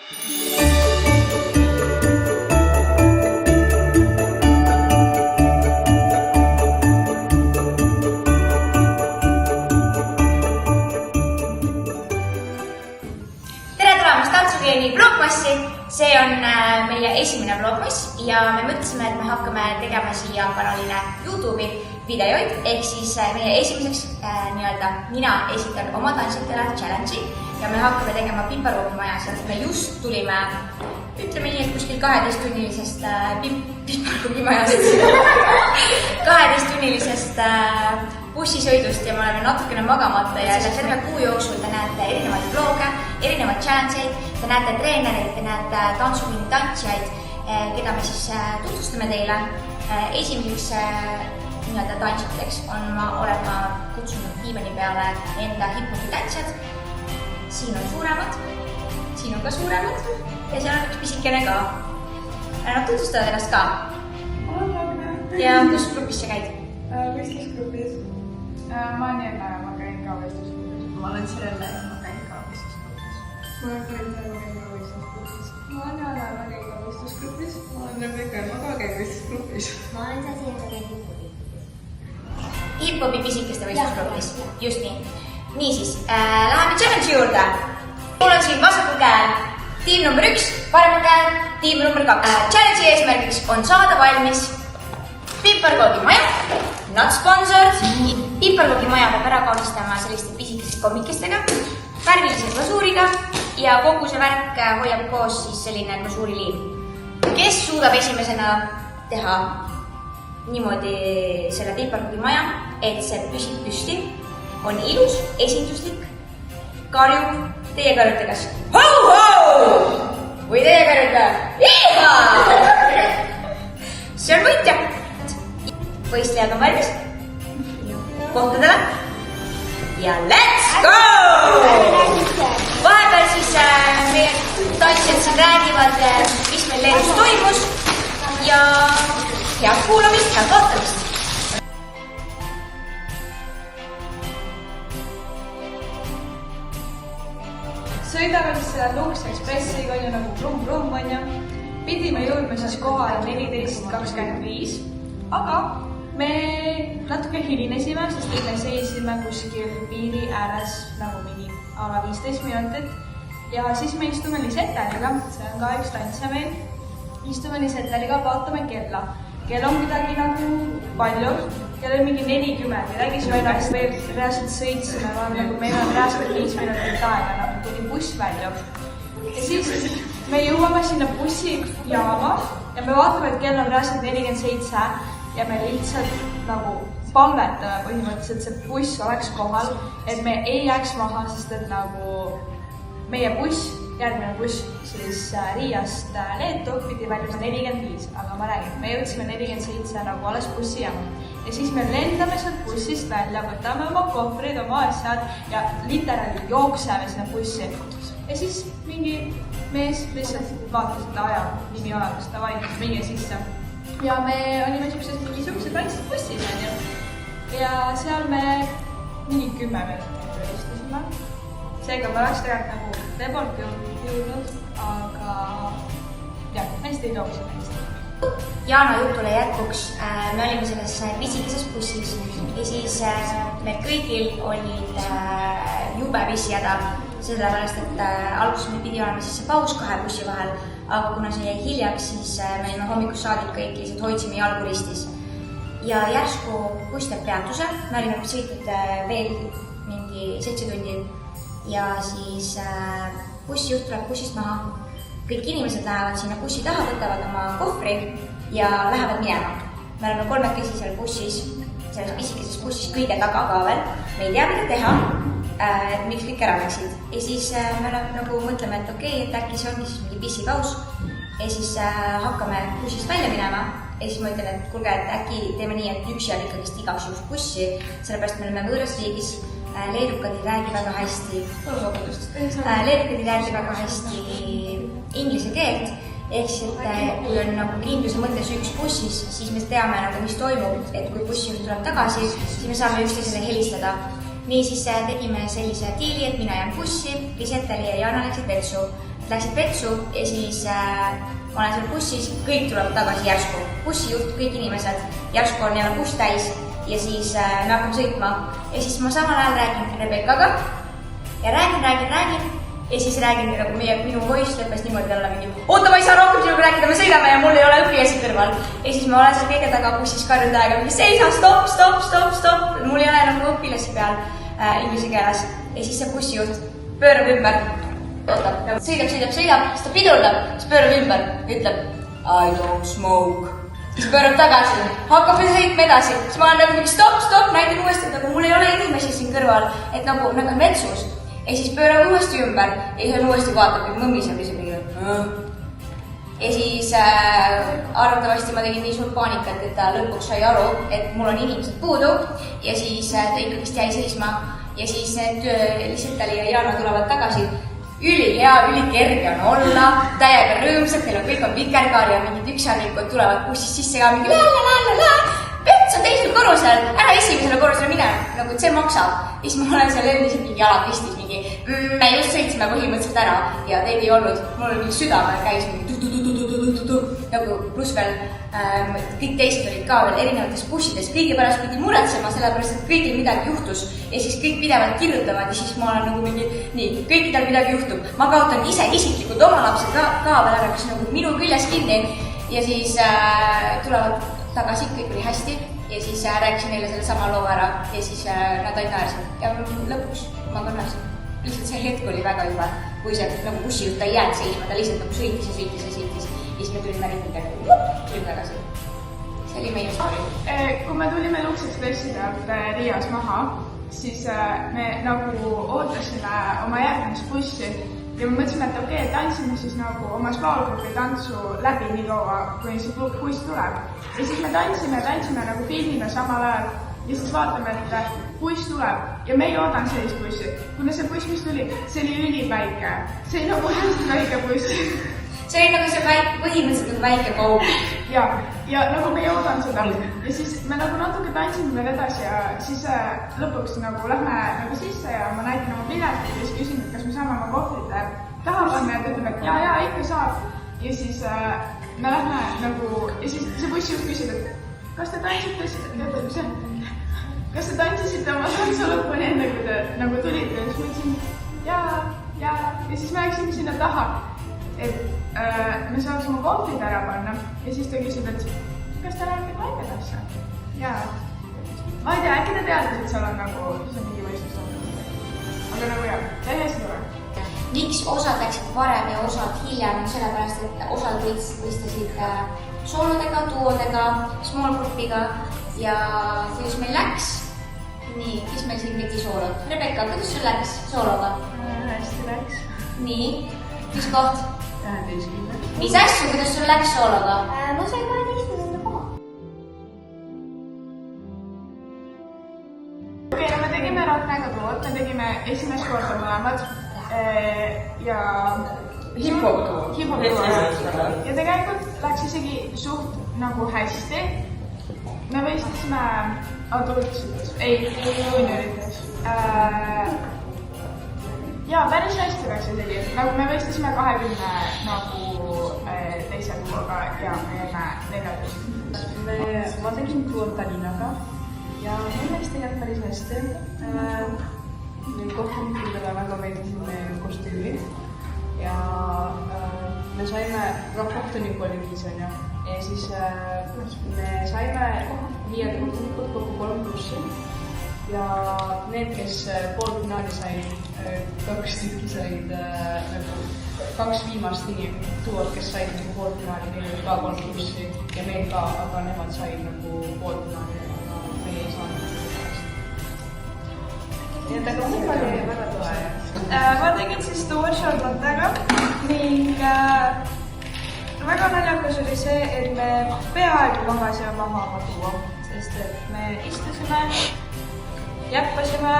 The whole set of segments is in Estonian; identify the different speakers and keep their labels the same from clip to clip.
Speaker 1: Vlogmassi. See on meie esimene vlogmass ja me mõtlesime, et me hakkame tegema siia kanalile YouTube'i videoid, ehk siis meie esimeseks mina esitan oma tantsijatele challenge'i ja me hakkame tegema Piparkoogimajas, et me just tulime, ütleme nii, et kuskil 12-tunnilisest Piparkoogimajast 12-tunnilisest bussisõidust ja me oleme natukene magamata ja terve kuu jooksul te näete erinevaid vloge, erinevaid challenge'eid, te näete treenereid, te näete tantsupiini tantsijaid, keda me siis tutvustame teile. Esimeseks tantsijateks olen ma kutsunud diivani peale enda hip-hopi tantsijad. Siin on suuremad, siin on ka suuremad ja seal on üks pisikene ka. Nad tutvustavad ennast ka. Ja kus grupis sa käid?
Speaker 2: Võistlusgrupis. Ma olen Jenna ja ma käin ka võistlusgrupis. Ma olen Sirelle ja ma käin ka võistlusgrupis. Ma olen Karinda ja ma käin ka võistlusgrupis. Ma olen Jana ja ma käin ka võistlusgrupis. Ma olen Rebecca ja ma ka käin võistlusgrupis.
Speaker 1: Ma olen Sasi ja ma käin hip-hopi. Hip-hopi pisikeste võistlusgrupis, just nii. Niisiis, läheme challenge juurde. Mul on siin vasakul käel tiim number 1, paremal käel tiim number 2. Challenge'i eesmärgiks on saada valmis Piparkoogimaja, not sponsored. Piparkoogimaja peab ära kaunistama selliste pisikeste kommikestega, värvilise glasuuriga ja kogu see värk hoiab koos siis selline glasuuriliim. Kes suudab esimesena teha niimoodi selle Piparkoogimaja, et see püsib püsti, on ilus, esinduslik, karjub, teie karjute kas ho-ho või teie karjute iha! See on võitja! Võistlejad on valmis kohtadele ja let's go! Vahepeal siis meie tantsijad siin räägivad, mis meil Leedus toimus ja head kuulamist, head vaatamist!
Speaker 2: Sõidame siis selle Lux Expressiga, on ju nagu brum-brum, on ju. Pidime jõudma siis kohale 14.25, aga me natuke hilinesime, sest me seisime kuskil piiri ääres nagu mingi ala 15 minutit. Ja siis me istume Lisetteriga, see on ka üks tantsija meil. Istume Lisetteriga, vaatame kella. Kell on midagi nagu palju, kell on mingi 40, midagi sõidaks. Me reaalselt sõitsime, nagu meil on reaalselt 5 minutit aega, nagu tuli buss välja. Ja siis me jõuame sinna bussijaama ja me vaatame, et kell on reaalselt 47 ja me lihtsalt nagu palvetame põhimõtteliselt, see buss oleks kohal, et me ei jääks maha, sest et nagu meie buss, järgmine buss siis Riiast Leetu pidi väljuma 45, aga ma räägin, me jõudsime 47 nagu alles bussijaama. Ja siis me lendame sealt bussist välja, võtame oma kohvrid, oma asjad ja literaali jookseme sinna bussi. Ja siis mingi mees lihtsalt vaatas seda aja nimi olemas, ta vaidis mingi sisse. Ja me olime mingisugused väiksed bussid, on ju. Ja seal me mingi 10 minutit istusime. Seega ma oleks tegelikult nagu Lebolki jõudnud, aga jah, hästi ei tooksime hästi.
Speaker 1: Jaana jutule jätkuks, me olime selles pisikeses bussis ja siis meil kõigil olid jube vissijäda, sellepärast, et alguses meil pidi olema siis see paus 2 bussi vahel, aga kuna see jäi hiljaks, siis me olime hommikus saadik kõik lihtsalt hoidsime jalgu ristis. Ja järsku buss teeb peatuse, me olime sõitnud veel mingi 7 tundi ja siis bussijuht tuleb bussist maha. Kõik inimesed lähevad sinna bussi taha, võtavad oma kohvri ja lähevad minema. Me oleme 3 seal bussis, selles pisikeses bussis kõige taga ka veel. Me ei tea, mida teha, et miks kõik ära läksid. Ja siis me nagu mõtleme, et okei, et äkki see ongi siis mingi pissipaus. Ja siis hakkame bussist välja minema. Ja siis ma ütlen, et kuulge, et äkki teeme nii, et üks jääb ikkagi igaks juhus bussi, sellepärast me oleme võõras riigis. Leedukad ei räägi väga hästi, inglise keelt, ehk siis, et kui on nagu kindluse mõttes üks bussis, siis me teame, mis toimub, et kui bussijuht tuleb tagasi, siis me saame üksteisele helistada. Nii siis tegime sellise diili, et mina jään bussi, Lisetteri ja Jana läksid vetsu. läksid vetsu ja siis ma olen seal bussis, kõik tulevad tagasi järsku. Bussijuht, kõik inimesed, järsku on jälle buss täis ja siis me hakkame sõitma. Ja siis ma samal ajal räägin Rebeccaga ja räägin ja siis räägin nagu minu voice lõppes niimoodi olla mingi oota, ma ei saa rohkem sinuga rääkida, me sõidame ja mul ei ole õpilasi kõrval. Ja siis ma olen seal kõige taga bussis karjud aega mingi seisa, stopp. Mul ei ole nagu õpilasi peal inglise keeles. Ja siis see bussijuht pöörab ümber. Sõidab, siis ta pidurdab, siis pöörab ümber, ütleb I don't smoke. Siis pöörab tagasi, hakkab sõitma edasi, siis ma olen nagu mingi stopp, näitan uuesti, et nagu mul ei ole inimesi siin kõrval, et nagu metsus. Ja siis pöörab uuesti ümber ja siis on uuesti vaatab, et mõmmis on lihtsalt mingi. Ja siis arvatavasti ma tegin nii suurt paanikat, et ta lõpuks sai aru, et mul on inimesed puudu ja siis ta ikkagist jäi seisma ja siis need Lisetali ja Jana tulevad tagasi. Ülihea, ülikerge on olla, täiega rõõmsad, teil on kõik on vikerkaar ja mingid üksaanikud tulevad bussist sisse ka mingi pets on teisel korrusel, ära esimesele korrusele mine, nagu et see maksab. Ja siis ma olen seal endiselt mingi jalad pistis mingi, me just sõitsime põhimõtteliselt ära ja teid ei olnud, mul oli mingi südame käis mingi nagu pluss veel kõik teised olid ka veel erinevates bussides, kõige pärast pidi muretsema, sellepärast et kõigil midagi juhtus ja siis kõik pidevalt kirjutavad ja siis ma olen nagu mingi, nii, kõikidel midagi juhtub. Ma kaotan ise isiklikult oma lapsed ka veel ära, kes nagu minu küljes kinni ja siis tulevad tagasi, kõik oli hästi ja siis rääkisin neile selle sama loo ära ja siis nad ainult naersid ja lõpuks ma ka naersin. Lihtsalt see hetk oli väga juba, kui see nagu bussijuht ei jäänud seisma, ta lihtsalt nagu sõitis ja siis me tulime ringi tulime tagasi. See oli meie story.
Speaker 2: Kui me tulime Lux Expressi pealt Riias maha, siis me nagu ootasime oma järgmisbussi ja me mõtlesime, et okei, tantsime siis nagu oma small-grupi tantsu läbi nii kaua, kui see buss tuleb. Ja siis me tantsime nagu filmime samal ajal ja siis vaatame, et buss tuleb ja me ei oodanud sellist bussi. Kuna see buss, mis tuli, see oli üliväike. See oli nagu hästi väike buss.
Speaker 1: See oli nagu see põhimõtteliselt nagu väike kaub.
Speaker 2: Ja nagu me ei oodanud seda. Ja siis me nagu natuke tantsime veel edasi ja siis lõpuks nagu lähme nagu sisse ja ma näitan oma piletit ja siis küsin, et kas me saame oma kohvrid taha panna ja ta ütleb, et jaa, ikka saab. Ja siis me lähme nagu ja siis see bussi just küsib, et kas te tantsisite oma tantsu lõpuni enne, kui te nagu tulite ja siis ma ütlesin jaa ja siis me läksime sinna taha, et me saaks oma kohvrid ära panna ja siis ta küsib, et kas te lähete ka Aikedasse? Jaa. Ma ei tea, äkki te teadis, et seal on nagu, see on mingi võistlus olnud. Aga nagu jah, see on hästi tore.
Speaker 1: Miks osad läksid varem ja osad hiljem, sellepärast, et osad võistlesid soolodega, duodega, small grupiga ja kuidas meil läks? Nii, kes meil siin tegi soolod? Rebecca, kuidas sul läks soologa?
Speaker 2: Hästi läks.
Speaker 1: Nii, mis koht?
Speaker 2: 12.
Speaker 1: Mis asju, kuidas sul läks soologa?
Speaker 3: Ma sain 12. koha.
Speaker 2: Okei, no me tegime Ratnaga duot, me tegime esimest korda mõlemad ja
Speaker 1: hip-hop duo.
Speaker 2: Ja tegelikult läks isegi suht nagu hästi. Me võistlesime adultsides, juniorites. Ja päris hästi läks isegi. Nagu me võistlesime 20 nagu teise duoga ja me jäime 14.
Speaker 4: Ma tegin duot Tallinnaga ja meil läks tegelikult päris hästi. Meil kohtunikudele väga meeldisid meie kostüümid ja me saime, kohtunik oli 5 on ju, ja siis me saime 5 kohtunikud kokku 3 plussi ja need, kes poolfinaali said, 2 tükki said nagu 2 viimast duot, kes said nagu poolfinaali, neil oli ka 3 plussi ja meil ka, aga nemad said nagu poolfinaali ja meie ei saanud. Nii et aga mul oli väga tore.
Speaker 2: Ma tegin siis duot Charlotte'ga ning väga naljakas oli see, et me peaaegu magasime maha oma duo, sest et me istusime, jäppasime,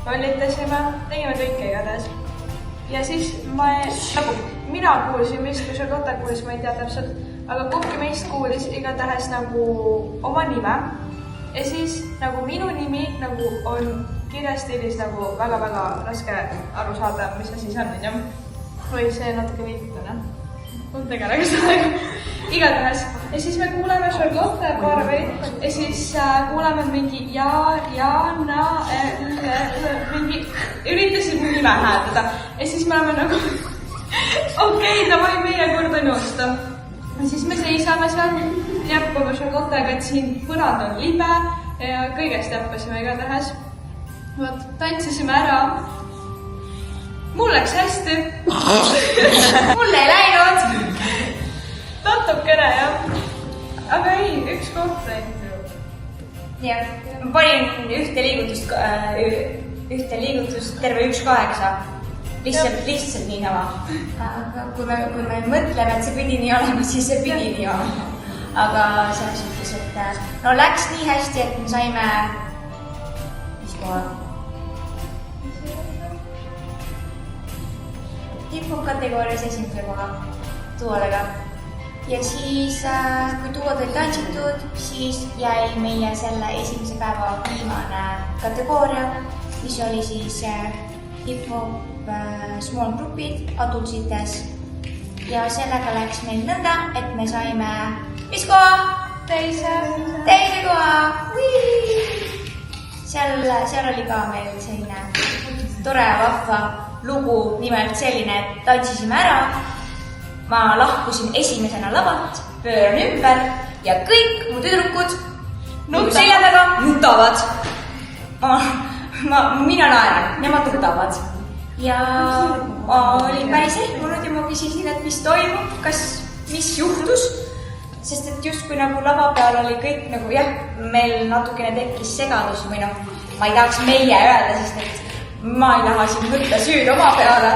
Speaker 2: lollitasime, tegime kõike igatahes. Ja siis nagu mina kuulsin vist, kui Charlotte kuulis, ma ei tea täpselt, aga kumbki meist kuulis igatahes nagu oma nime ja siis nagu minu nimi nagu on kirjastiilis nagu väga-väga raske aru saada, mis asi see on. või see natuke liigutane. On tegelega seda. Igatahes. Ja siis me kuuleme Charlotte Barbi ja siis kuuleme mingi mingi üritasid mu nime hääldada. Ja siis me oleme nagu okei, davai meie kord on joosta. Ja siis me seisame seal, jäppame Charlottega, et siin põrand on libe ja kõigest jäppasime igatahes. Võt, tantsisime ära. Mul läks hästi.
Speaker 1: Mul ei läinud.
Speaker 2: Natukene, jah. Aga ei, üks koht läinud.
Speaker 1: Jah, ma panin ühte liigutust terve 1.8. Lihtsalt nii sama. Aga kui me mõtleme, et see pidi nii olema, siis see pidi nii olema. Aga selles mõttes, et no läks nii hästi, et me saime mis koha? Tipukategoorias esimese koha tuuadega. Ja siis, kui tuuad olid tantsitud, siis jäi meie selle esimese päeva viimane kategooria, mis oli siis hip-hop small grupid adultsites. Ja sellega läks meil nõnda, et me saime mis koha? Teise koha! Seal oli ka meil selline tore ja vahva lugu, nimelt selline, et tantsisime ära. Ma lahkusin esimesena lavalt, pööran ümber ja kõik mu tüdrukud selja taga nutavad. Mina naeran, nemad nutavad. Ja ma olin päris ehmunud ja ma küsisin, et mis toimub, mis juhtus. Sest et just kui nagu lava peal oli kõik nagu jah, meil natukene tekkis segadus või noh, ma ei tahaks meie öelda, sest et ma ei taha siin võtta süüd oma peale.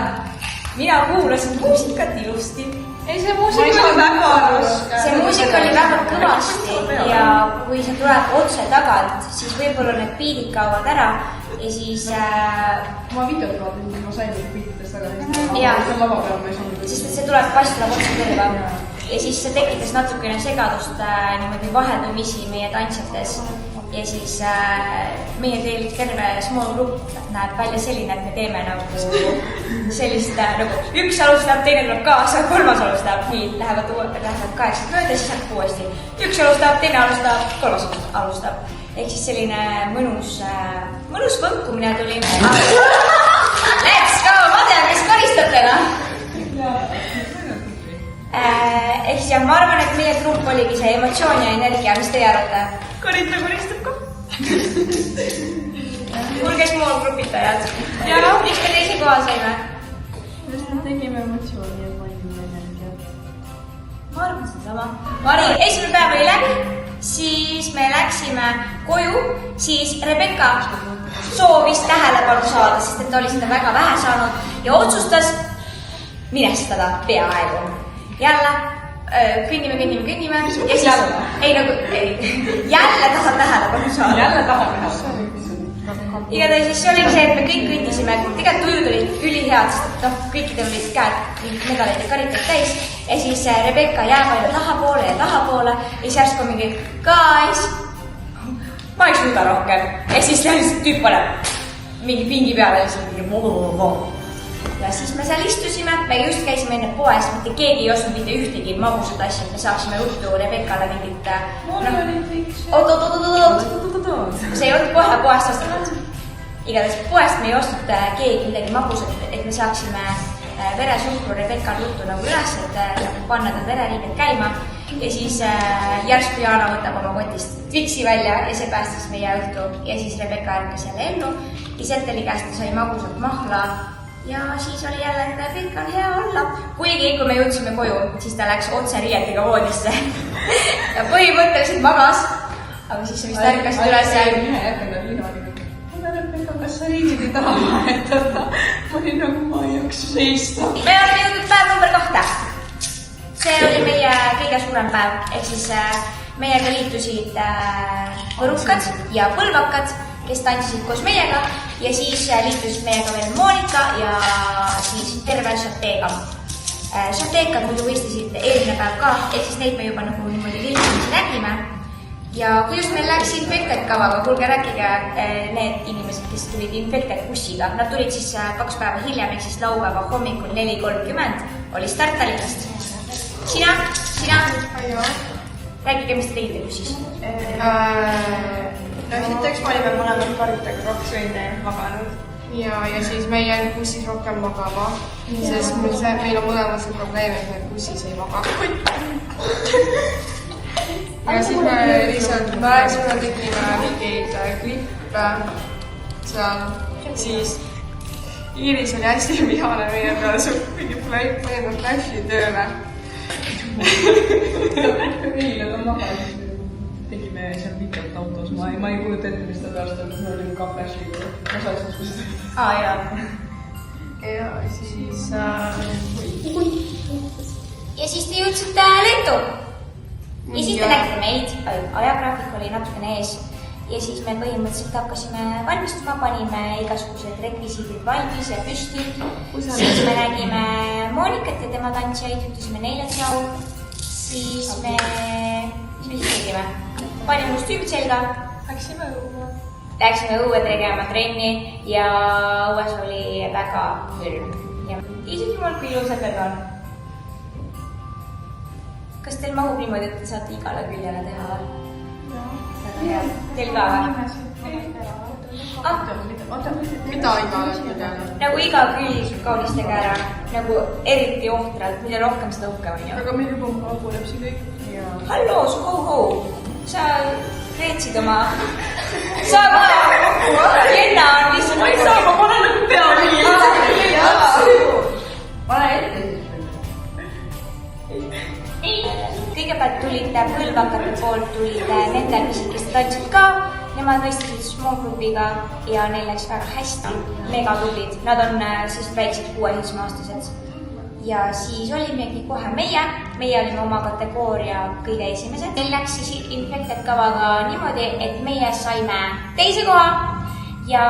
Speaker 1: Mina kuulasin muusikat ilusti.
Speaker 2: Ei, see muusika oli väga raske.
Speaker 1: See muusika oli väga kõvasti ja kui see tuleb otse tagant, siis võib-olla need biidid kaovad ära ja siis...
Speaker 4: Ma videot vaatasin, ma sain neid biididest väga hästi.
Speaker 1: Jaa,
Speaker 4: sest
Speaker 1: see tuleb pass tuleb otse kõrva. Ja siis see tekitas natukene segadust niimoodi vaheldumisi meie tantsijates. Ja siis meie terve small group näeb välja selline, et me teeme nagu sellist nagu üks alustab, teine tuleb kaasa, kolmas alustab, nii lähevad 8 mööda, siis hakkab uuesti. Üks alustab, teine alustab, kolmas alustab. Ehk siis selline mõnus võnkumine tuli. Let's go, ma tean, kes karistab täna. Ehk siis jah, ma arvan, et meie grupp oligi see emotsioon ja energia, mis teie arvate?
Speaker 2: Koristab ka.
Speaker 1: Mul käis muul grupitajad. Ja miks me teise koha saime?
Speaker 4: Sest me tegime emotsiooni ja palju energiat.
Speaker 1: Ma arvan seda sama. Esimene päev oli läbi, siis me läksime koju, siis Rebecca soovis tähelepanu saada, sest et ta oli seda väga vähe saanud ja otsustas minestada peaaegu. Jälle kõnnime ja siis jälle tahab tähelepanu saada.
Speaker 4: Jälle tahab tähelepanu.
Speaker 1: Igatahes siis see oli see, et me kõik kõndisime, tegelikult tujud olid ülihead, sest kõikidel olid käed medalid ja karitad täis ja siis Rebecca jääb aina tahapoole ja siis järsku mingi guys, ma ei suuda rohkem ja siis lihtsalt tüüp paneb mingi pingi peale ja siis me seal istusime, me just käisime enne poes, mitte keegi ei ostnud mitte ühtegi magusat asja, et me saaksime juttu Rebeccale mingit see ei olnud kohe poest ostatud. Igatahes poest me ei ostnud keegi midagi magusat, et me saaksime veresuhkru Rebeccale juttu nagu üles, et panna ta vereriiget käima ja siis järsku Jaana võtab oma kotist Twixi välja ja see päästis meie õhtu ja siis Rebecca ärkas jälle ellu ja Setteli käest sai magusat mahla ja siis oli jälle, et kõik on hea olla. Kuigi, kui me jõudsime koju, siis ta läks otse riietega voodisse ja põhimõtteliselt magas, aga siis vist ärkasid üles ja...
Speaker 4: Kas sa riidid ei taha vahetada? Ma olin nagu ma ei jaksu seista.
Speaker 1: Me oleme jõudnud päev number 2. See oli meie kõige suurem päev, ehk siis meiega liitusid võrukad ja põlvakad, kes tantsisid koos meiega ja siis liitusid meiega veel Monika ja siis terve Šateega. Šateekad muidu võistlesid eelmine päev ka, ehk siis neid me juba nagu niimoodi liitumisi nägime ja kuidas meil läks Infected kavaga? Kuulge, rääkige need inimesed, kes tulid Infected bussiga. Nad tulid siis 2 päeva hiljem, ehk siis laupäeva hommikul 4:30 oli startalikast. Sina? Rääkige, mis te tegite bussis?
Speaker 5: No esiteks me olime mõlemad karitaga 2 tundi maganud.
Speaker 6: Ja siis me ei jäänud bussis rohkem magama, sest meil on mõlemad see probleem, et me bussis ei maga. Ja siis me lihtsalt naersime, tegime mingeid klippe seal, siis Iiris oli hästi vihane meie peale, mingi panime flash'i tööle.
Speaker 4: Eile ta magas, tegime seal pikalt autos, ma ei kujuta ette, mis ta pärast on, me olime ka flash'iga, ma sain sellest vist.
Speaker 1: Jaa.
Speaker 6: Ja siis...
Speaker 1: Ja siis te jõudsite lendu. Ja siis te nägite meid, ajagraafik oli natukene ees. Ja siis me põhimõtteliselt hakkasime valmistuma, panime igasugused rekvisiidid valmis ja püsti. Siis me nägime Moonikat ja tema tantsijaid, ütlesime neile tšau. Siis me... Mis me siis tegime? Panime must tüübid selga. Läksime õue tegema trenni ja õues oli väga külm. Ja isegi mul kui ilusad need on. Kas teil mahub niimoodi, et te saate igale küljele teha või? Väga hea. Teil ka või?
Speaker 6: Mida igale küljele?
Speaker 1: Nagu iga külg kaunistage ära, nagu eriti ohtralt, mida rohkem seda uhkem on ju.
Speaker 4: Aga meil juba puleb siin kõik.
Speaker 1: Hallo, su ho-ho! Sa reetsid oma... Sa ka! Jenna on lihtsalt... Ma ei saa, ma panen nagu peale.
Speaker 4: Pane ette.
Speaker 1: Kõigepealt tulid põlvakate poolt, tulid nende pisikest tantsid ka. Nemad võistlesid small grupiga ja neil läks väga hästi. Mega tublid. Nad on siis väiksed 6-7-aastased. Ja siis olimegi kohe meie olime oma kategooria kõige esimesed. Meil läks siis Infected kavaga niimoodi, et meie saime teise koha ja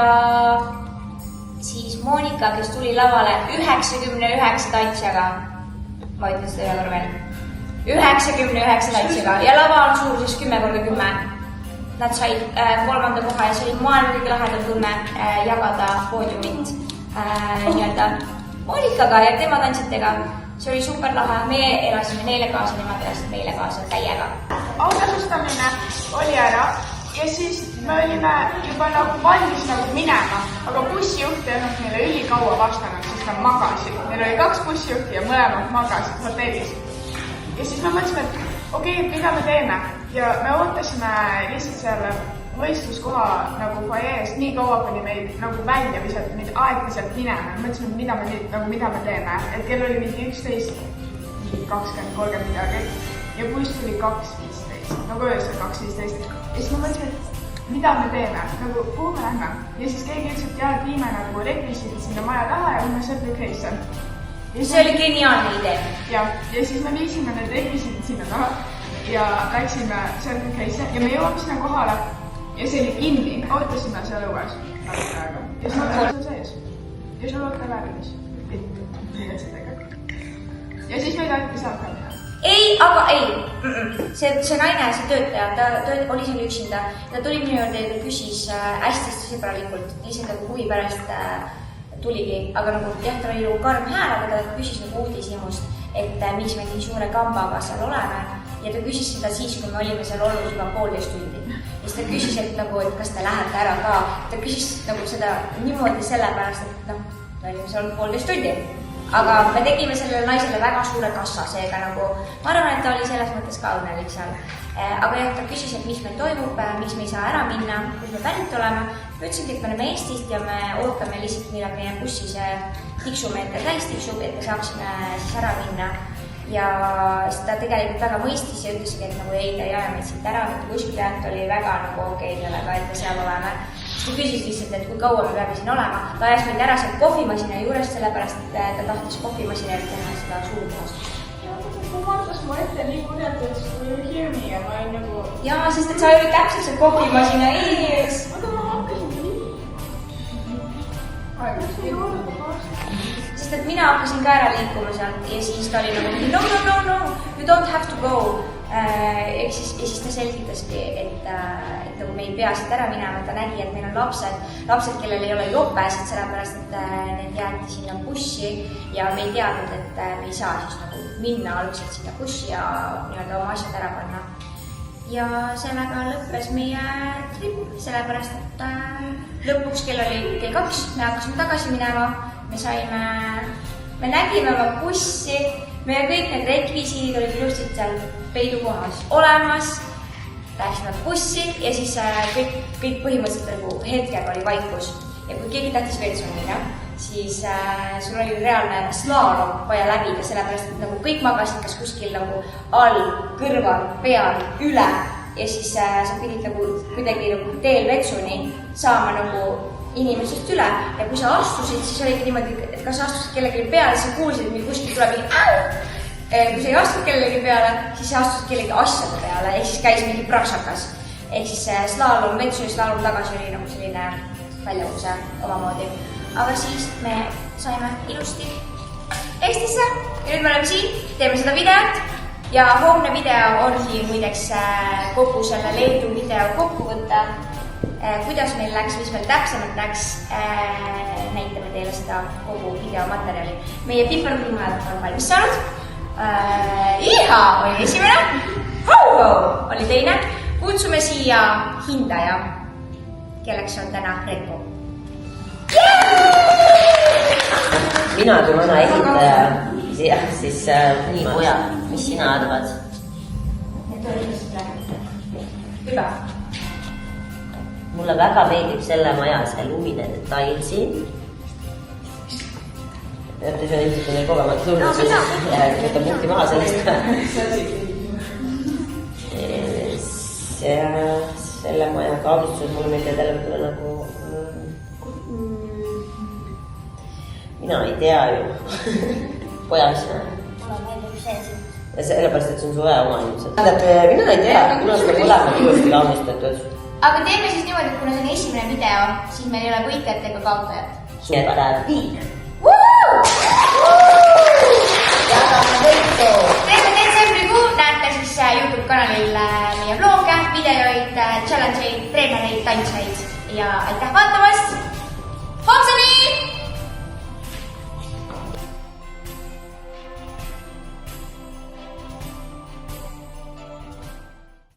Speaker 1: siis Moonika, kes tuli lavale 99 tantsijaga, ma ütlen seda ühe korra veel, 99 tantsijaga ja lava on suuruses 10x10. Nad said 3. koha ja see oli maailma kõige lahedam tunne jagada poodiumit nii-öelda Moonikaga ja tema tantsitega. See oli super lahe, meie elasime neile kaasa, nemad elasid meile kaasa täiega.
Speaker 5: Autasustamine oli ära ja siis me olime juba nagu valmis nagu minema, aga bussijuht ei olnud meile ülikaua vastanud, sest nad magasid. Meil oli 2 bussijuhti ja mõlemad magasid hotellis. Ja siis me mõtlesime, et okei, mida me teeme? Ja me ootasime lihtsalt selle võistluskoha nagu foyees nii kaua, kuni meid nagu välja visati, meid aeti sealt minema. Mõtlesime, mida me teeme. Et kell oli mingi 11, 20-30 midagi. Ja buss tuli 2.15, nagu öösel 2.15. Ja siis me mõtlesime, et mida me teeme, nagu kuhu me lähme. Ja siis keegi ütles, et jah, viime nagu rekvisiidid sinna maja taha ja võime Circle K-sse.
Speaker 1: See oli geniaalne idee.
Speaker 5: Ja siis me viisime need rekvisiidid sinna taha ja läksime Circle K-sse ja me jõuame sinna kohale. Ja see oli kinni, ootasime seal õues natuke aega. Ja siis me oleme seal sees. Ja sul olete väärilis. Ja siis meid aeti sealt ka minna.
Speaker 1: Ei, aga ei. See naine, see töötaja, ta oli seal üksinda. Ta tuli minu juurde ja küsis hästi sõbralikult, lihtsalt nagu huvi pärast tuligi. Aga nagu jah, ta oli nagu karm hääl, aga ta küsis nagu uudishimust, et miks me nii suure kambaga seal oleme. Ja ta küsis seda siis, kui me olime seal olnud juba 1,5 tundi. Ja siis ta küsis, et kas te lähete ära ka. Ta küsis nagu seda niimoodi sellepärast, et me olime seal olnud 1,5 tundi. Aga me tegime sellele naisele väga suure kassa, seega nagu ma arvan, et ta oli selles mõttes ka õnnelik seal. Aga jah, ta küsis, et mis meil toimub, miks me ei saa ära minna, kus me pärit oleme. Me ütlesid, et me oleme Eestist ja me ootame lihtsalt, millal meie bussis tiksumeeter täis tiksub, et me saaksime siis ära minna. Ja seda tegelikult väga mõistis ja ütlesid, et nagu ei, ta ei aja meid siit ära, et kuskil jäänud oli väga nagu okei sellega, et me seal oleme. Ta küsis lihtsalt, et kui kaua me peame siin olema. Ta ajas meid ära seal kohvimasina juures, sellepärast et ta tahtis kohvimasinalt teha seda suuruhast.
Speaker 5: Ma vaatas mu ette nii kurjalt, et sul oli hirmi ja ma olin nagu...
Speaker 1: Jaa, sest et sa oli täpselt see kohvimasina ees.
Speaker 5: Aga ma hakkasin nii.
Speaker 1: Sest et mina hakkasin ka ära liikuma sealt ja siis ta oli nagu no, you don't have to go. ja siis ta selgitaski, et nagu me ei pea siit ära minema, ta nägi, et meil on lapsed, kellel ei ole jopesid, sellepärast et need jäeti sinna bussi ja me ei teadnud, et me ei saa siis nagu minna algselt sinna bussi ja nii-öelda oma asjad ära panna. Ja sellega lõppes meie trip, sellepärast et lõpuks kell oli kell 2, me hakkasime tagasi minema, me nägime oma bussi, meie kõik need rekvisiidid olid ilusti seal peidukohas olemas, läksime bussi ja siis kõik põhimõtteliselt nagu hetkega oli vaikus. Ja kui keegi tahtis vetsu minna, siis sul oli reaalne slaalom vaja läbida, sellepärast et nagu kõik magasid kas kuskil nagu all, kõrval, peal, üle ja siis sa pidid nagu kuidagi nagu teel vetsuni saama nagu inimesest üle ja kui sa astusid, siis oligi niimoodi, et kas astusid kellelegi peale, siis sa kuulsid, et kuskil tuleb mingi kui sa ei astunud kellelegi peale, siis sa astusid kellegi asjade peale, ehk siis käis mingi praksakas. Ehk siis slaalom vetsu ja slaalom tagasi oli nagu selline väljavuse omamoodi. Aga siis me saime ilusti Eestisse ja nüüd me oleme siin, teeme seda videot ja homne video ongi muideks kogu selle Leedu video kokkuvõtte. Kuidas meil läks, mis meil täpsemalt läks, näitame teile seda kogu videomaterjali. Meie piparpilmad on valmis saanud. Iha oli esimene, Ho-Ho oli teine. Kutsume siia hindaja, kelleks on täna Repo.
Speaker 7: Mina kui vana ehitaja, siis nii pojad, mis sina arvad?
Speaker 1: Hüva.
Speaker 7: Mulle väga meeldib selle maja see lumine detail siin. Jätte see on ilmselt neil kogemata tulnud, siis võtta punkti maha sellest. Selle maja kaudistus mulle meeldib jälle nagu... Mina ei tea ju. Poja, mis sina?
Speaker 3: Mulle meeldib see siin.
Speaker 7: Ja sellepärast, et see on suve oma ilmselt. Mina ei tea, kuna seda mõlemad ilusti kaunistatud.
Speaker 1: Aga teeme siis niimoodi, et kuna see on esimene video, siis meil ei ole võitjat ega kaotajat.
Speaker 7: Seda viik.
Speaker 1: Jagame võitu! Teeme detsembrikuu, näete siis YouTube kanalil meie vlogge, videoid, challenge'id, treenereid, tantseid ja aitäh vaatamast!